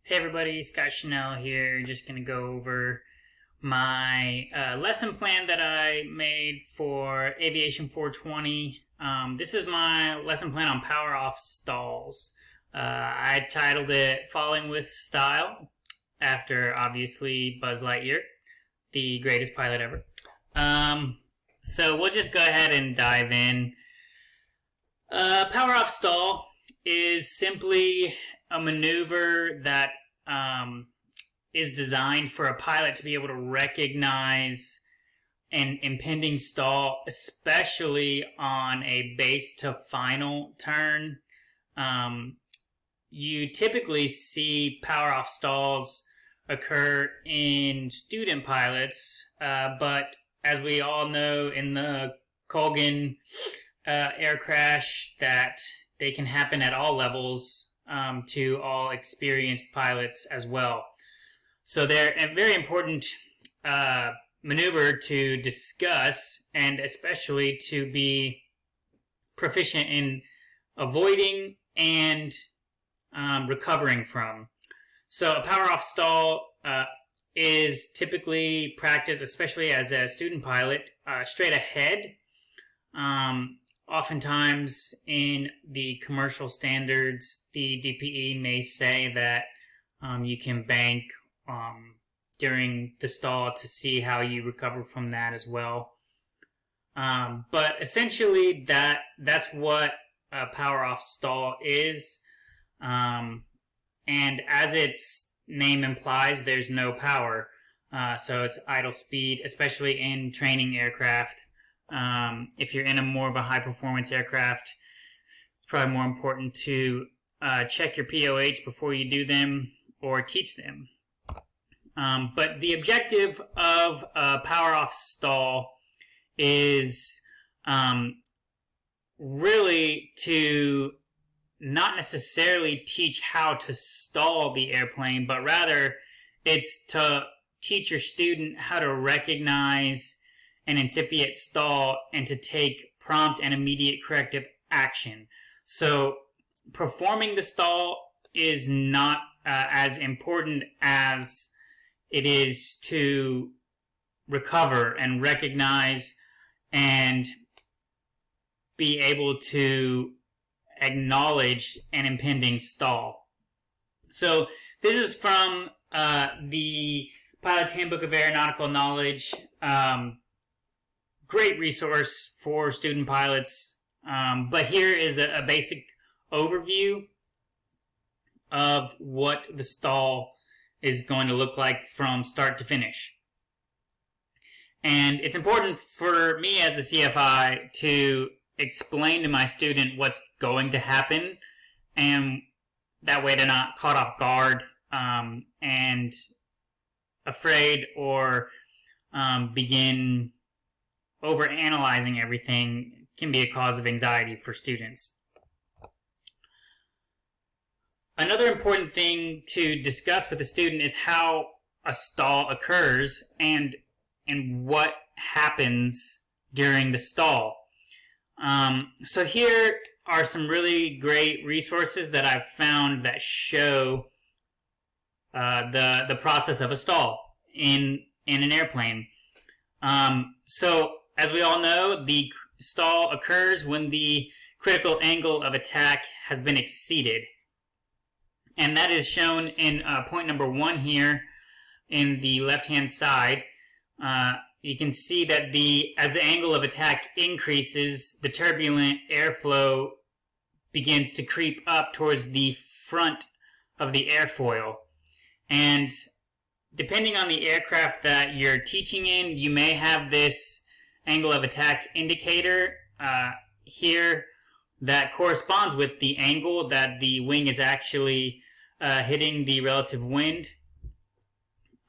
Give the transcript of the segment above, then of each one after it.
Hey everybody, Scott Chanel here. Just going to go over my lesson plan that I made for Aviation 420. This is my lesson plan on power off stalls. I titled it Falling with Style, after obviously Buzz Lightyear, the greatest pilot ever. So we'll just go ahead and dive in. Power off stall is simply a maneuver that is designed for a pilot to be able to recognize an impending stall, especially on a base to final turn. You typically see power off stalls occur in student pilots, but as we all know in the Colgan air crash, that they can happen at all levels to all experienced pilots as well. So they're a very important maneuver to discuss, and especially to be proficient in avoiding and recovering from. So a power off stall is typically practiced, especially as a student pilot, straight ahead. Oftentimes in the commercial standards, the DPE may say that you can bank during the stall to see how you recover from that as well. But essentially that's what a power off stall is. And as its name implies, there's no power. So it's idle speed, especially in training aircraft. If you're in a more of a high performance aircraft, it's probably more important to check your POH before you do them or teach them. But the objective of a power off stall is really to not necessarily teach how to stall the airplane, but rather it's to teach your student how to recognize an incipient stall and to take prompt and immediate corrective action. So performing the stall is not as important as it is to recover and recognize and be able to acknowledge an impending stall. So this is from the Pilot's Handbook of Aeronautical Knowledge. Great resource for student pilots. But here is a basic overview of what the stall is going to look like from start to finish. And it's important for me as a CFI to explain to my student what's going to happen, and that way they're not caught off guard and afraid or begin overanalyzing everything. Can be a cause of anxiety for students. Another important thing to discuss with a student is how a stall occurs and what happens during the stall. So here are some really great resources that I've found that show the process of a stall in an airplane. So as we all know, the stall occurs when the critical angle of attack has been exceeded. And that is shown in point number 1 here in the left-hand side. You can see that as the angle of attack increases, the turbulent airflow begins to creep up towards the front of the airfoil. And depending on the aircraft that you're teaching in, you may have this angle of attack indicator here that corresponds with the angle that the wing is actually hitting the relative wind.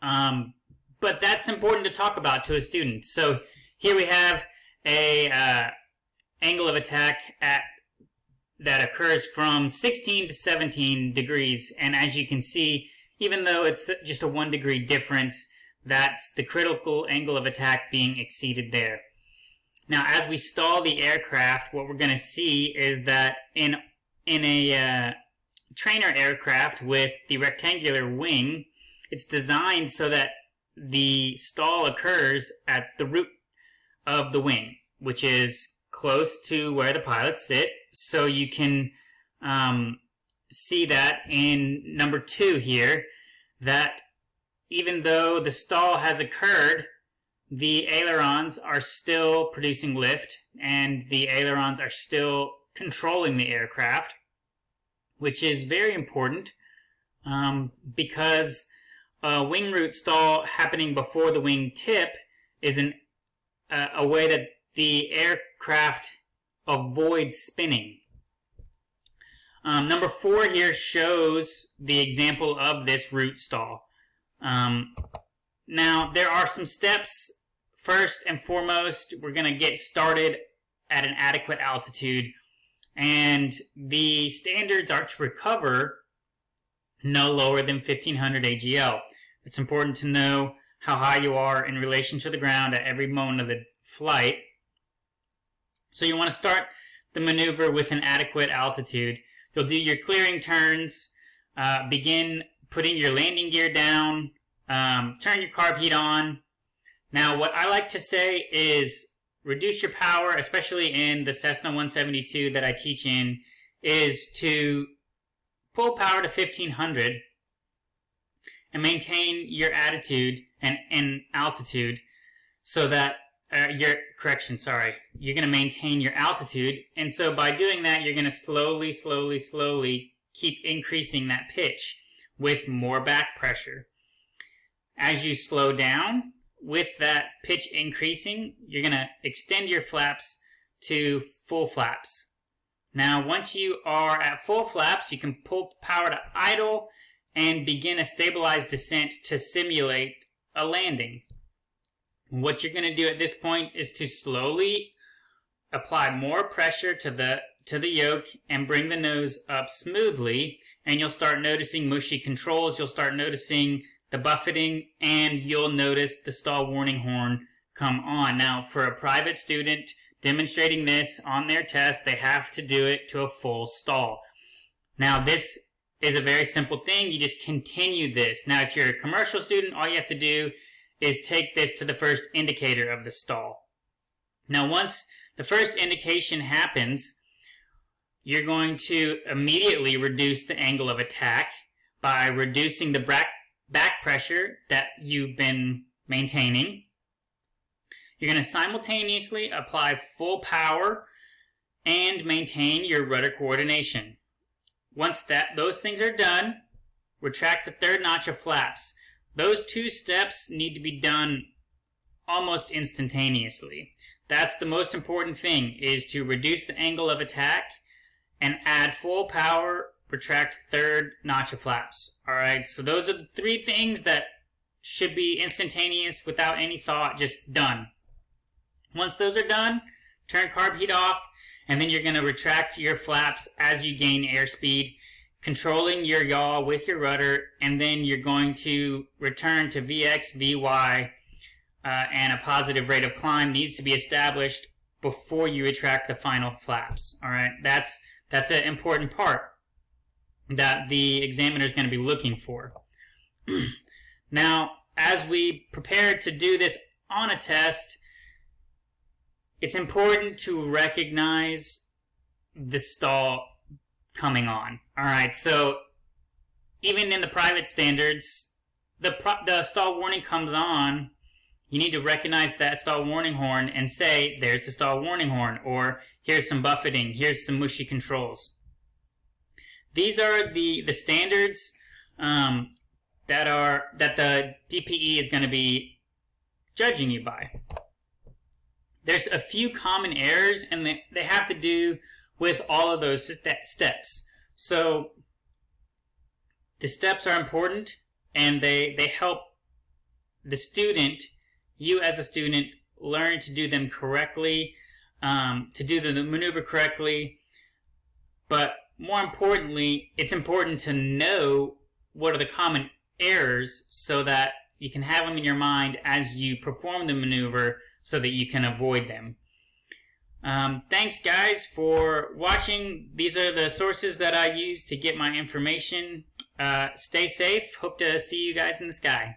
But that's important to talk about to a student. So here we have a angle of attack that occurs from 16 to 17 degrees. And as you can see, even though it's just a 1 degree difference, that's the critical angle of attack being exceeded there. Now, as we stall the aircraft, what we're going to see is that in a trainer aircraft with the rectangular wing, it's designed so that the stall occurs at the root of the wing, which is close to where the pilots sit. So you can see that in number 2 here, that even though the stall has occurred, the ailerons are still producing lift and the ailerons are still controlling the aircraft, which is very important because a wing root stall happening before the wing tip is a way that the aircraft avoids spinning. Number 4 here shows the example of this root stall. Now, there are some steps. First and foremost, we're going to get started at an adequate altitude, and the standards are to recover no lower than 1500 AGL. It's important to know how high you are in relation to the ground at every moment of the flight. So you want to start the maneuver with an adequate altitude. You'll do your clearing turns, begin putting your landing gear down, turn your carb heat on. Now, what I like to say is reduce your power, especially in the Cessna 172 that I teach in, is to pull power to 1500 and maintain your attitude and altitude so that you're going to maintain your altitude. And so by doing that, you're going to slowly keep increasing that pitch with more back pressure. As you slow down, with that pitch increasing, you're going to extend your flaps to full flaps. Now, once you are at full flaps, you can pull power to idle and begin a stabilized descent to simulate a landing. What you're going to do at this point is to slowly apply more pressure to the yoke and bring the nose up smoothly, and you'll start noticing mushy controls. You'll start noticing the buffeting, and you'll notice the stall warning horn come on. Now, for a private student demonstrating this on their test, they have to do it to a full stall. Now, this is a very simple thing. You just continue this. Now, if you're a commercial student, all you have to do is take this to the first indicator of the stall. Now, once the first indication happens, you're going to immediately reduce the angle of attack by reducing the back pressure that you've been maintaining. You're going to simultaneously apply full power and maintain your rudder coordination. Once those things are done, retract the third notch of flaps. Those 2 steps need to be done almost instantaneously. That's the most important thing, is to reduce the angle of attack and add full power, retract third notch of flaps. Alright, so those are the 3 things that should be instantaneous without any thought, just done. Once those are done, turn carb heat off, and then you're going to retract your flaps as you gain airspeed, controlling your yaw with your rudder, and then you're going to return to VX, VY, and a positive rate of climb needs to be established before you retract the final flaps. Alright, that's an important part that the examiner is going to be looking for. Now, as we prepare to do this on a test, it's important to recognize the stall coming on. Alright, so even in the private standards, the stall warning comes on. You need to recognize that stall warning horn and say, there's the stall warning horn, or here's some buffeting, here's some mushy controls. These are the standards that the DPE is going to be judging you by. There's a few common errors, and they have to do with all of those steps. So the steps are important, and they help the student, you as a student, learn to do them correctly, to do the maneuver correctly. But more importantly, it's important to know what are the common errors so that you can have them in your mind as you perform the maneuver so that you can avoid them. Thanks, guys, for watching. These are the sources that I use to get my information. Stay safe. Hope to see you guys in the sky.